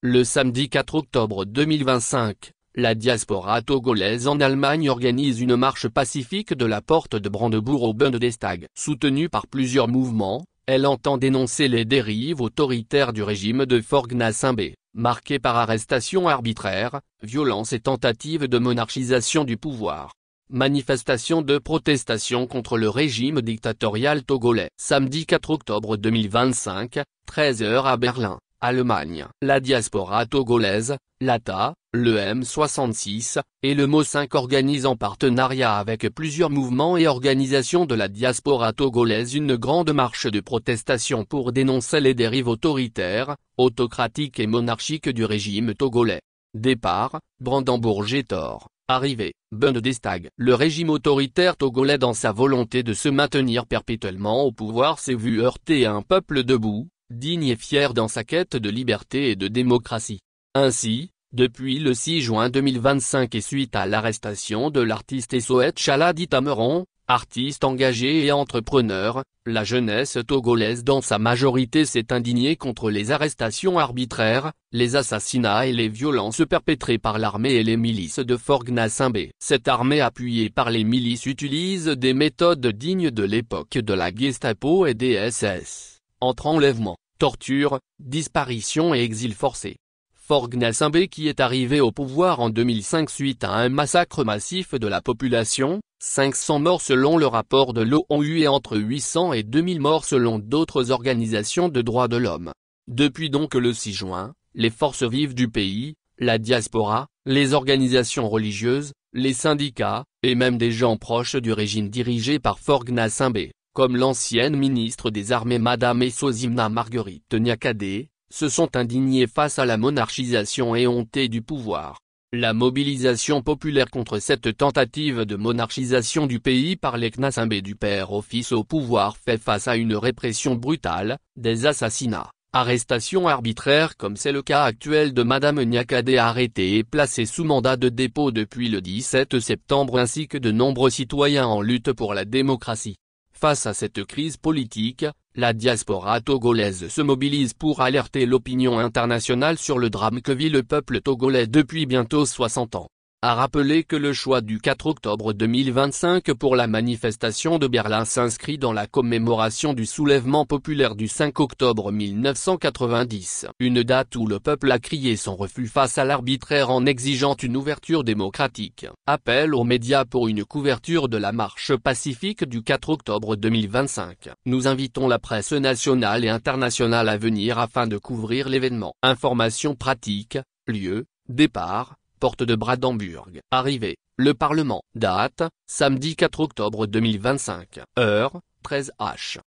Le samedi 4 octobre 2025, la diaspora togolaise en Allemagne organise une marche pacifique de la porte de Brandebourg au Bundestag. Soutenue par plusieurs mouvements, elle entend dénoncer les dérives autoritaires du régime de Faure-Gnassingbé, marquées par arrestations arbitraires, violences et tentatives de monarchisation du pouvoir. Manifestation de protestation contre le régime dictatorial togolais. Samedi 4 octobre 2025, 13 h à Berlin, Allemagne. La diaspora togolaise, l'ATA, le M66, et le MO5 organisent en partenariat avec plusieurs mouvements et organisations de la diaspora togolaise une grande marche de protestation pour dénoncer les dérives autoritaires, autocratiques et monarchiques du régime togolais. Départ, Brandebourg-Gétor. Arrivée, Bundestag. Le régime autoritaire togolais dans sa volonté de se maintenir perpétuellement au pouvoir s'est vu heurter un peuple debout, digne et fier dans sa quête de liberté et de démocratie. Ainsi, depuis le 6 juin 2025 et suite à l'arrestation de l'artiste Essoet Chaladi Tameron, artiste engagé et entrepreneur, la jeunesse togolaise dans sa majorité s'est indignée contre les arrestations arbitraires, les assassinats et les violences perpétrées par l'armée et les milices de Faure-Gnassingbé. Cette armée appuyée par les milices utilise des méthodes dignes de l'époque de la Gestapo et des SS, entre enlèvements, tortures, disparitions et exil forcé. Faure-Gnassingbé qui est arrivé au pouvoir en 2005 suite à un massacre massif de la population, 500 morts selon le rapport de l'ONU et entre 800 et 2000 morts selon d'autres organisations de droits de l'homme. Depuis donc le 6 juin, les forces vives du pays, la diaspora, les organisations religieuses, les syndicats, et même des gens proches du régime dirigé par Faure-Gnassingbé, comme l'ancienne ministre des Armées Madame Essozimna Marguerite Niakhaday, se sont indignés face à la monarchisation éhontée du pouvoir. La mobilisation populaire contre cette tentative de monarchisation du pays par les Gnassingbé du père au fils au pouvoir fait face à une répression brutale, des assassinats, arrestations arbitraires comme c'est le cas actuel de Madame Niakhaday arrêtée et placée sous mandat de dépôt depuis le 17 septembre ainsi que de nombreux citoyens en lutte pour la démocratie. Face à cette crise politique, la diaspora togolaise se mobilise pour alerter l'opinion internationale sur le drame que vit le peuple togolais depuis bientôt 60 ans. A rappeler que le choix du 4 octobre 2025 pour la manifestation de Berlin s'inscrit dans la commémoration du soulèvement populaire du 5 octobre 1990. Une date où le peuple a crié son refus face à l'arbitraire en exigeant une ouverture démocratique. Appel aux médias pour une couverture de la marche pacifique du 4 octobre 2025. Nous invitons la presse nationale et internationale à venir afin de couvrir l'événement. Informations pratiques, lieu, départ, porte de Brandebourg. Arrivée, le Parlement. Date, samedi 4 octobre 2025. Heure, 13 h.